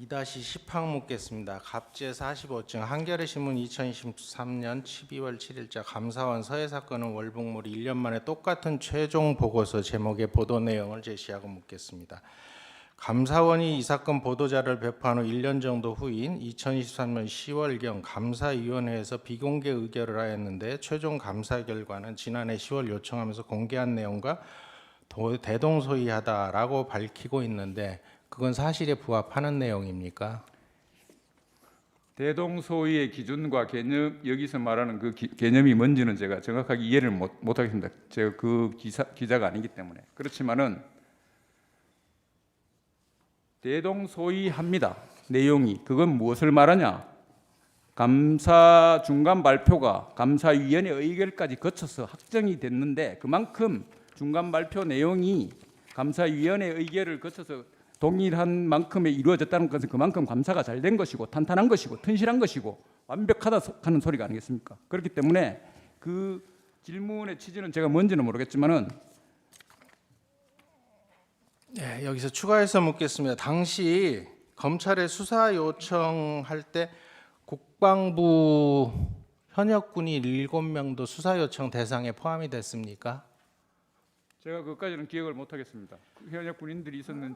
2-10항 묻겠습니다. 갑제 45층 한겨레신문 2023년 12월 7일자 감사원 서해 사건은 월북물이 1년 만에 똑같은 최종 보고서 제목의 보도 내용을 제시하고 묻겠습니다. 감사원이 이 사건 보도자를 배포한 후 1년 정도 후인 2023년 10월경 감사위원회에서 비공개 의결을 하였는데 최종 감사 결과는 지난해 10월 요청하면서 공개한 내용과 대동소이하다라고 밝히고 있는데 그건 사실에 부합하는 내용입니까? 대동소이의 기준과 개념, 여기서 말하는 그 개념이 뭔지는 제가 정확하게 이해를 못하겠습니다. 제가 그 기자가 아니기 때문에. 그렇지만은 대동소이합니다. 내용이 그건 무엇을 말하냐? 감사 중간 발표가 감사위원회 의결까지 거쳐서 확정이 됐는데 그만큼 중간 발표 내용이 감사위원회 의결을 거쳐서 동일한 만큼에 이루어졌다는 것은 그만큼 감사가 잘 된 것이고 탄탄한 것이고 튼실한 것이고 완벽하다 하는 소리가 아니겠습니까? 그렇기 때문에 그 질문의 취지는 제가 뭔지는 모르겠지만은 네, 여기서 추가해서 묻겠습니다. 당시 검찰에 수사 요청할 때 국방부 현역군이 7명도 수사 요청 대상에 포함이 됐습니까? 제가 그것까지는 기억을 못하겠습니다. 현역 군인들이 있었는지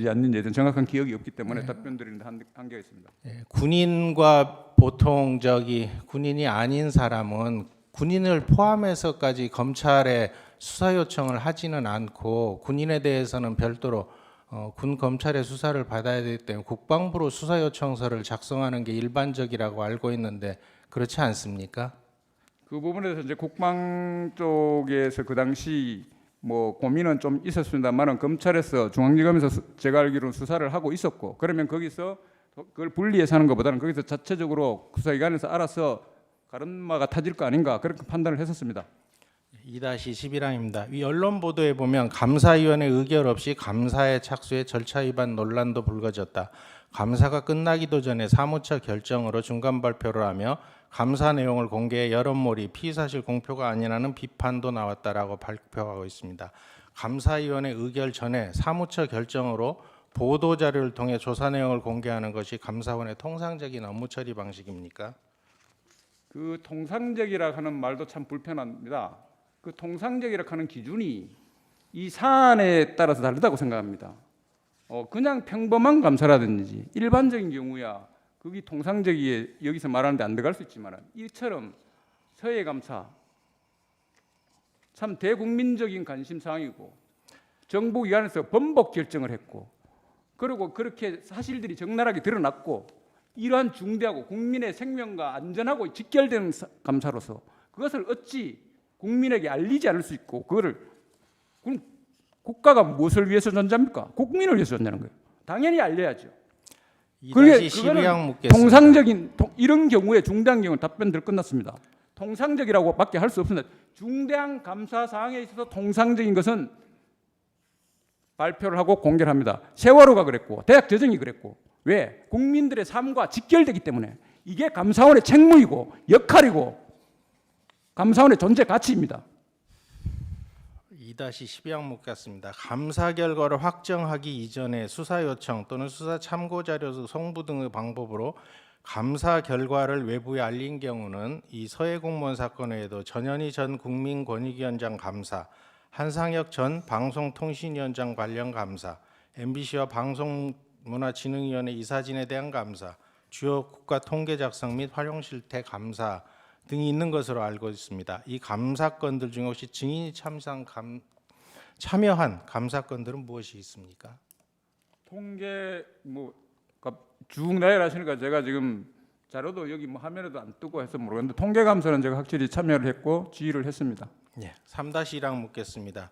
아닌지는 정확한 기억이 없기 때문에 답변드리는데 한계가 있습니다. 군인과 보통 군인이 아닌 사람은 군인을 포함해서까지 검찰에 수사 요청을 하지는 않고 군인에 대해서는 별도로 군 검찰의 수사를 받아야 되기 때문에 국방부로 수사 요청서를 작성하는 게 일반적이라고 알고 있는데 그렇지 않습니까? 그 부분에 대해서 이제 국방 쪽에서 그 당시 뭐 고민은 좀 있었습니다만은 검찰에서 중앙지검에서 제가 알기로는 수사를 하고 있었고 그러면 거기서 그걸 분리해서 하는 것보다는 거기서 자체적으로 수사기관에서 알아서 가름마가 타질 거 아닌가 그렇게 판단을 했었습니다. 2-11항입니다. 이 언론 보도에 보면 감사위원회 의결 없이 감사에 착수해 절차 위반 논란도 불거졌다. 감사가 끝나기도 전에 사무처 결정으로 중간 발표를 하며 감사 내용을 공개해 여론몰이 피의사실 공표가 아니라는 비판도 나왔다라고 발표하고 있습니다. 감사위원회 의결 전에 사무처 결정으로 보도자료를 통해 조사 내용을 공개하는 것이 감사원의 통상적인 업무 처리 방식입니까? 그 통상적이라 하는 말도 참 불편합니다. 그 통상적이라 하는 기준이 이 사안에 따라서 다르다고 생각합니다. 그냥 평범한 감사라든지 일반적인 경우야 그게 통상적이에 여기서 말하는데 안 들어갈 수 있지만 이처럼 서해 감사 참 대국민적인 관심 사항이고 정부기관에서 번복 결정을 했고 그리고 그렇게 사실들이 적나라하게 드러났고 이러한 중대하고 국민의 생명과 안전하고 직결되는 감사로서 그것을 어찌 국민에게 알리지 않을 수 있고 그거를 그럼 국가가 무엇을 위해서 전자합니까? 국민을 위해서 전자는 거예요. 당연히 알려야죠. 그게 그거는 통상적인 이런 경우에 중대한 경우는 답변들 끝났습니다. 통상적이라고밖에 할 수 없습니다. 중대한 감사 사항에 있어서 통상적인 것은 발표를 하고 공개를 합니다. 세월호가 그랬고 대학 재정이 그랬고 왜? 국민들의 삶과 직결되기 때문에 이게 감사원의 책무이고 역할이고 감사원의 존재 가치입니다. 2-12항 묻겠습니다. 감사 결과를 확정하기 이전에 수사 요청 또는 수사 참고 자료 송부 등의 방법으로 감사 결과를 외부에 알린 경우는 이 서해 공무원 사건 외에도 전현희 전 국민권익위원장 감사, 한상혁 전 방송통신위원장 관련 감사, MBC와 방송문화진흥위원회 이사진에 대한 감사, 주요 국가 통계 작성 및 활용 실태 감사 등이 있는 것으로 알고 있습니다. 이 감사건들 중에 혹시 증인이 참여한 감사건들은 무엇이 있습니까? 통계 쭉 나열하시니까 제가 지금 자료도 여기 화면에도 안 뜨고 해서 모르겠는데 통계 감사는 제가 확실히 참여를 했고 지휘를 했습니다. 네, 3-1항 묻겠습니다.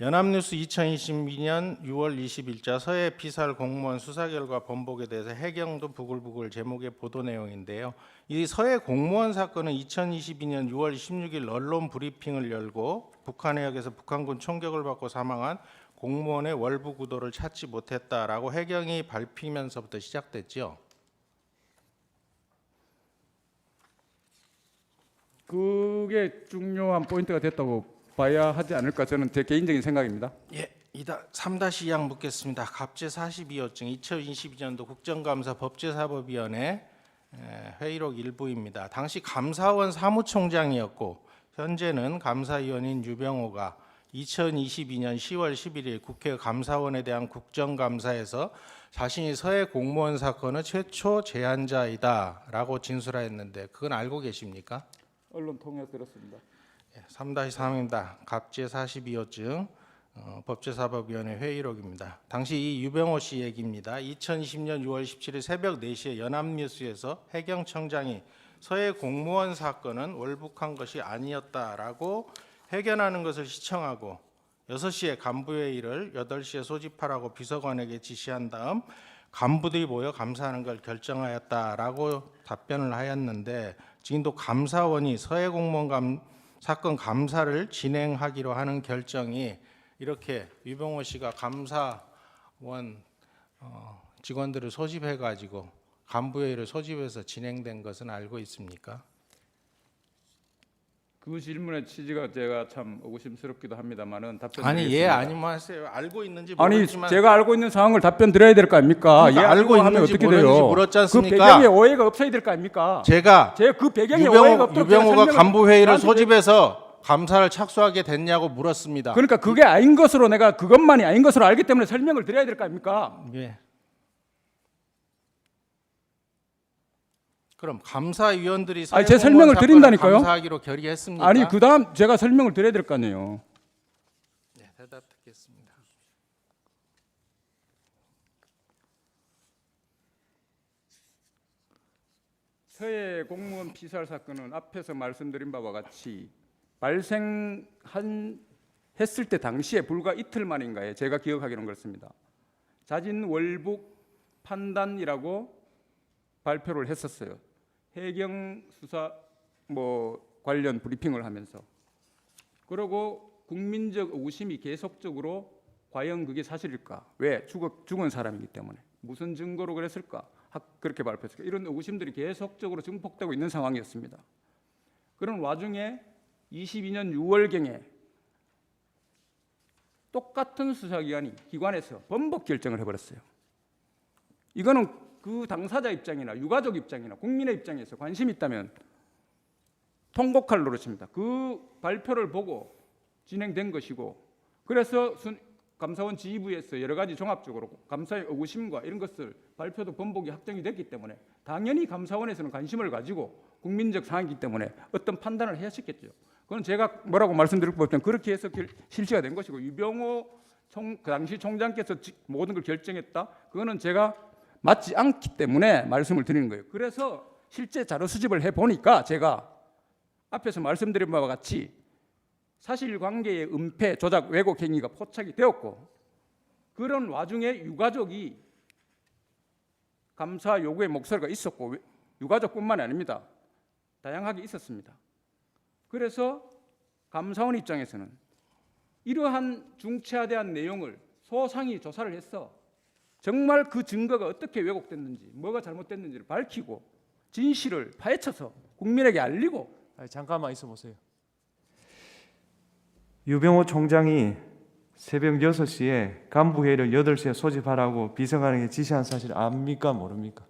연합뉴스 2022년 6월 20일자 서해 피살 공무원 수사 결과 번복에 대해서 해경도 부글부글 제목의 보도 내용인데요. 이 서해 공무원 사건은 2022년 6월 16일 언론 브리핑을 열고 북한 해역에서 북한군 총격을 받고 사망한 공무원의 월부 구도를 찾지 못했다라고 해경이 밝히면서부터 시작됐죠. 그게 중요한 포인트가 됐다고 봐야 하지 않을까 저는 제 개인적인 생각입니다. 예, 3-2항 묻겠습니다. 갑제 42호증 2022년도 국정감사 법제사법위원회 회의록 일부입니다. 당시 감사원 사무총장이었고 현재는 감사위원인 유병호가 2022년 10월 11일 국회 감사원에 대한 국정감사에서 자신이 서해 공무원 사건의 최초 제안자이다라고 진술하였는데 그건 알고 계십니까? 언론 통해 들었습니다. 3-3입니다. 갑제 42호증 법제사법위원회 회의록입니다. 당시 이 유병호 씨 얘기입니다. 2020년 6월 17일 새벽 4시에 연합뉴스에서 해경청장이 서해 공무원 사건은 월북한 것이 아니었다라고 회견하는 것을 시청하고 6시에 간부회의를 8시에 소집하라고 비서관에게 지시한 다음 간부들이 모여 감사하는 걸 결정하였다라고 답변을 하였는데 지금도 감사원이 서해 공무원 사건 감사를 진행하기로 하는 결정이 이렇게 유병호 씨가 감사원 직원들을 소집해 가지고 간부회의를 소집해서 진행된 것은 알고 있습니까? 그 질문의 취지가 제가 참 의구심스럽기도 합니다만은 답변 아니 드리겠습니다. 예 아니면 하세요. 알고 있는지 아니 모르지만 제가 알고 있는 상황을 답변 드려야 될 거 아닙니까? 그러니까 예, 알고 하면 있는지 어떻게 모르는지 돼요? 물었지 그 않습니까? 배경에 오해가 없어야 될 거 아닙니까? 제가 그 배경에 오해가 없도록 제가 유병호가 설명을 간부회의를 나한테 소집해서 감사를 착수하게 됐냐고 물었습니다. 그러니까 그게 아닌 것으로 내가 그것만이 아닌 것으로 알기 때문에 설명을 드려야 될 거 아닙니까? 예. 그럼 감사위원들이 아니, 제 설명을 사건을 드린다니까요. 감사하기로 결의했습니까? 아니 그다음 제가 설명을 드려야 될 거 아니에요. 네, 대답 듣겠습니다. 서해 공무원 피살 사건은 앞에서 말씀드린 바와 같이 발생한 했을 때 당시에 불과 이틀 만인가에 제가 기억하기로는 그렇습니다. 자진 월북 판단이라고 발표를 했었어요. 해경 수사 관련 브리핑을 하면서 그리고 국민적 의구심이 계속적으로 과연 그게 사실일까? 왜 죽은 사람이기 때문에 무슨 증거로 그랬을까? 그렇게 발표했을까? 이런 의구심들이 계속적으로 증폭되고 있는 상황이었습니다. 그런 와중에 22년 6월경에 똑같은 기관에서 번복 결정을 해버렸어요. 이거는 그 당사자 입장이나 유가족 입장이나 국민의 입장에서 관심이 있다면 통곡할 노릇입니다. 그 발표를 보고 진행된 것이고 그래서 감사원 지휘부에서 여러 가지 종합적으로 감사의 의구심과 이런 것을 발표도 번복이 확정이 됐기 때문에 당연히 감사원에서는 관심을 가지고 국민적 사항이기 때문에 어떤 판단을 하셨겠죠. 그건 제가 뭐라고 말씀드릴 것 같으면 그렇게 해서 실시가 된 것이고 유병호 그 당시 총장께서 모든 걸 결정했다. 그거는 제가 맞지 않기 때문에 말씀을 드리는 거예요. 그래서 실제 자료 수집을 해보니까 제가 앞에서 말씀드린 바와 같이 사실관계의 은폐, 조작, 왜곡 행위가 포착이 되었고 그런 와중에 유가족이 감사 요구의 목소리가 있었고 유가족뿐만 아닙니다. 다양하게 있었습니다. 그래서 감사원 입장에서는 이러한 중차대한 내용을 소상히 조사를 해서 정말 그 증거가 어떻게 왜곡됐는지 뭐가 잘못됐는지를 밝히고 진실을 파헤쳐서 국민에게 알리고 잠깐만 있어 보세요. 유병호 총장이 새벽 6시에 간부회의를 8시에 소집하라고 비서관에게 지시한 사실 압니까 모릅니까?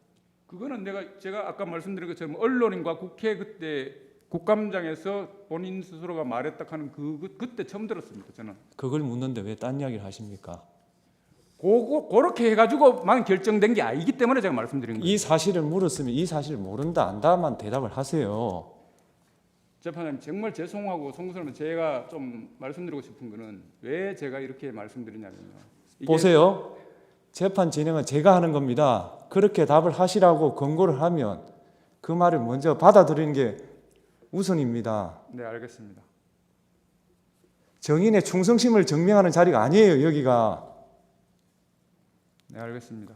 그거는 제가 아까 말씀드린 것처럼 언론인과 국회 그때 국감장에서 본인 스스로가 말했다 하는 그때 처음 들었습니다. 저는 그걸 묻는데 왜 딴 이야기를 하십니까? 그렇게 해가지고만 결정된 게 아니기 때문에 제가 말씀드린 거예요. 이 사실을 물었으면 이 사실을 모른다 안다만 대답을 하세요. 재판장님 정말 죄송하고 송구스러운 제가 좀 말씀드리고 싶은 거는 왜 제가 이렇게 말씀드리냐면요. 보세요. 재판 진행은 제가 하는 겁니다. 그렇게 답을 하시라고 권고를 하면 그 말을 먼저 받아들이는 게 우선입니다. 네, 알겠습니다. 정인의 충성심을 증명하는 자리가 아니에요. 여기가. 네, 알겠습니다.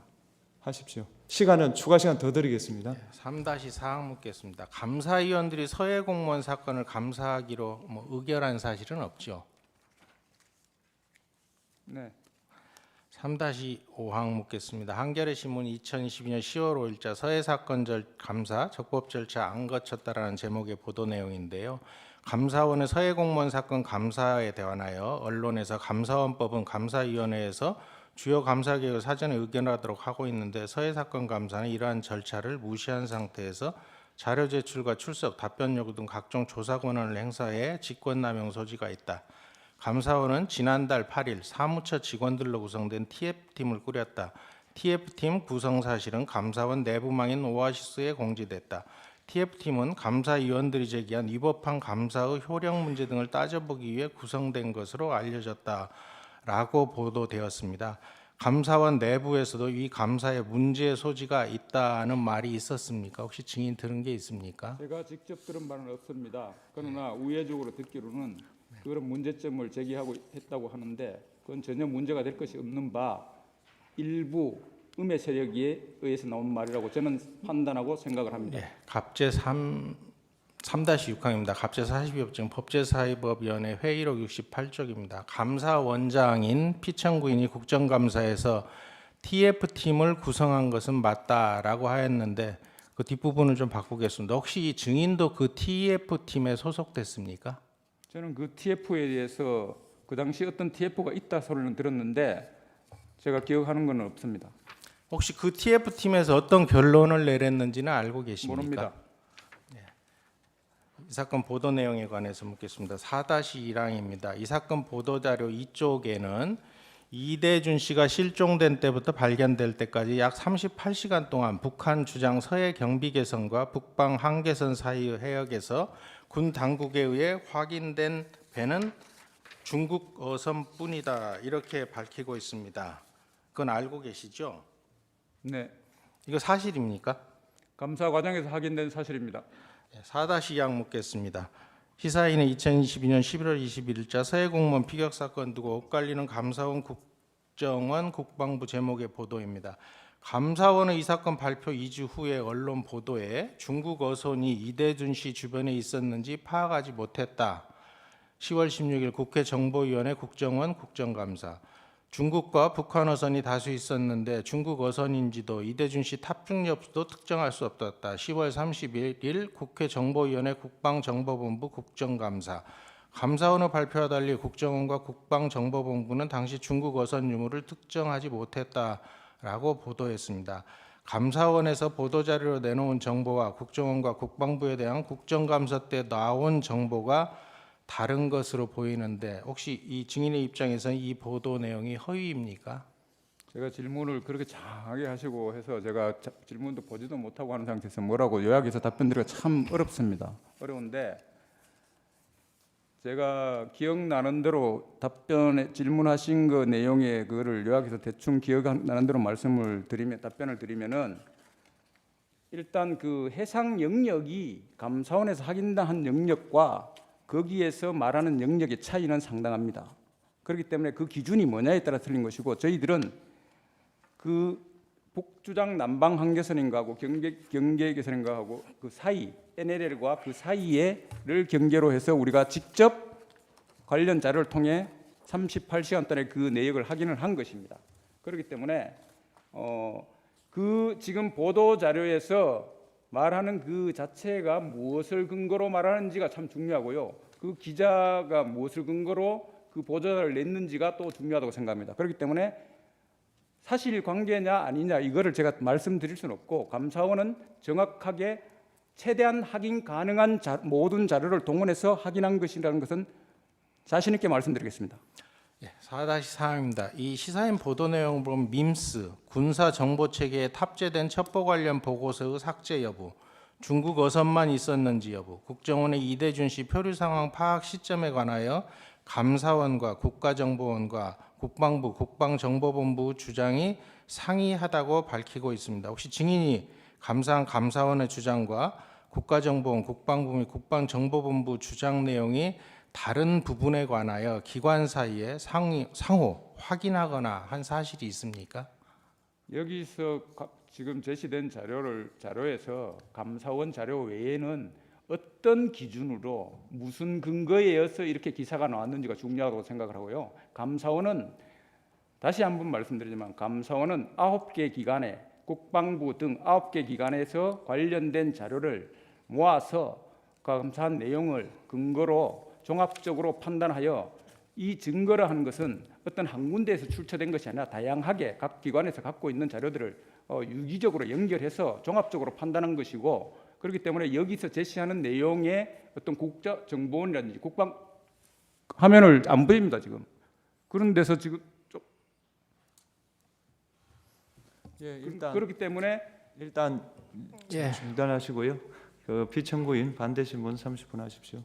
하십시오. 시간은 추가 시간 더 드리겠습니다. 3-4항 묻겠습니다. 감사위원들이 서해 공무원 사건을 감사하기로 의결한 사실은 없죠. 네. 3-5항 묻겠습니다. 한겨레 신문 2022년 10월 5일자 서해 사건 감사 적법 절차 안 거쳤다라는 제목의 보도 내용인데요. 감사원의 서해 공무원 사건 감사에 대관하여 언론에서 감사원법은 감사위원회에서 주요 감사 계획을 사전에 의견하도록 하고 있는데 서해 사건 감사는 이러한 절차를 무시한 상태에서 자료 제출과 출석, 답변 요구 등 각종 조사 권한을 행사해 직권남용 소지가 있다. 감사원은 지난달 8일 사무처 직원들로 구성된 TF팀을 꾸렸다. TF팀 구성 사실은 감사원 내부망인 오아시스에 공지됐다. TF팀은 감사위원들이 제기한 위법한 감사의 효력 문제 등을 따져보기 위해 구성된 것으로 알려졌다라고 보도되었습니다. 감사원 내부에서도 이 감사에 문제의 소지가 있다는 말이 있었습니까? 혹시 증인 들은 게 있습니까? 제가 직접 들은 바는 없습니다. 그러나 우회적으로 듣기로는 그런 문제점을 제기하고 했다고 하는데 그건 전혀 문제가 될 것이 없는 바 일부 음해 세력에 의해서 나온 말이라고 저는 판단하고 생각을 합니다. 갑제 3-6항입니다. 갑제 42법정 법제사회법위원회 회의록 68쪽입니다. 감사원장인 피청구인이 국정감사에서 TF팀을 구성한 것은 맞다라고 하였는데 그 뒷부분을 좀 바꾸겠습니다. 혹시 이 증인도 그 TF팀에 소속됐습니까? 저는 그 TF에 대해서 그 당시 어떤 TF가 있다 소리는 들었는데 제가 기억하는 건 없습니다. 혹시 그 TF팀에서 어떤 결론을 내렸는지는 알고 계십니까? 모릅니다. 이 사건 보도 내용에 관해서 묻겠습니다. 4-1항입니다. 이 사건 보도자료 2쪽에는 이대준 씨가 실종된 때부터 발견될 때까지 약 38시간 동안 북한 주장 서해 경비 개선과 북방 한계선 사이의 해역에서 군 당국에 의해 확인된 배는 중국 어선뿐이다 이렇게 밝히고 있습니다. 그건 알고 계시죠? 네, 이거 사실입니까? 감사 과정에서 확인된 사실입니다. 4-2항 묻겠습니다. 시사인은 2022년 11월 21일자 서해 공무원 피격 사건 두고 엇갈리는 감사원 국정원 국방부 제목의 보도입니다. 감사원은 이 사건 발표 2주 후에 언론 보도에 중국 어선이 이대준 씨 주변에 있었는지 파악하지 못했다. 10월 16일 국회 정보위원회 국정원 국정감사. 중국과 북한 어선이 다수 있었는데 중국 어선인지도 이대준 씨 탑승 여부도 특정할 수 없었다. 10월 31일 국회 정보위원회 국방정보본부 국정감사. 감사원의 발표와 달리 국정원과 국방정보본부는 당시 중국 어선 유무를 특정하지 못했다라고 보도했습니다. 감사원에서 보도자료로 내놓은 정보와 국정원과 국방부에 대한 국정감사 때 나온 정보가 다른 것으로 보이는데 혹시 이 증인의 입장에서는 이 보도 내용이 허위입니까? 제가 질문을 그렇게 장하게 하시고 해서 제가 질문도 보지도 못하고 하는 상태에서 뭐라고 요약해서 답변드리기가 참 어렵습니다. 어려운데 제가 기억나는 대로 질문하신 그 내용의 그거를 요약해서 대충 기억나는 대로 답변을 드리면은 일단 그 해상 영역이 감사원에서 확인한 영역과 거기에서 말하는 영역의 차이는 상당합니다. 그렇기 때문에 그 기준이 뭐냐에 따라 틀린 것이고 저희들은 그 북주장 남방 한계선인가 하고 경계 개선인가 하고 그 사이 NLL과 그 사이를 경계로 해서 우리가 직접 관련 자료를 통해 38시간 동안에 그 내역을 확인을 한 것입니다. 그렇기 때문에 그 지금 보도 자료에서 말하는 그 자체가 무엇을 근거로 말하는지가 참 중요하고요. 그 기자가 무엇을 근거로 그 보도자를 냈는지가 또 중요하다고 생각합니다. 그렇기 때문에 사실관계냐 아니냐 이거를 제가 말씀드릴 수는 없고 감사원은 정확하게 최대한 확인 가능한 모든 자료를 동원해서 확인한 것이라는 것은 자신 있게 말씀드리겠습니다. 4-4입니다. 이 시사인 보도 내용을 보면 밈스, 군사 정보 체계에 탑재된 첩보 관련 보고서의 삭제 여부, 중국 어선만 있었는지 여부, 국정원의 이대준 씨 표류 상황 파악 시점에 관하여 감사원과 국가정보원과 국방부, 국방정보본부 주장이 상이하다고 밝히고 있습니다. 혹시 증인이 감사한 감사원의 주장과 국가정보원, 국방부 및 국방정보본부 주장 내용이 다른 부분에 관하여 기관 사이에 상호 확인하거나 한 사실이 있습니까? 여기서 지금 제시된 자료에서 감사원 자료 외에는 어떤 기준으로 무슨 근거에 의해서 이렇게 기사가 나왔는지가 중요하다고 생각을 하고요. 감사원은 다시 한번 말씀드리지만 감사원은 9개 기관에 국방부 등 9개 기관에서 관련된 자료를 모아서 감사한 내용을 근거로 종합적으로 판단하여 이 증거를 하는 것은 어떤 한 군데에서 출처된 것이 아니라 다양하게 각 기관에서 갖고 있는 자료들을 유기적으로 연결해서 종합적으로 판단한 것이고, 그렇기 때문에 여기서 제시하는 내용의 어떤 국가정보원이라든지 국방 화면을 안 보입니다 지금. 그런 데서 지금 예, 일단 그렇기 때문에 일단 예. 중단하시고요. 그 피청구인 반대 신문 30분 하십시오.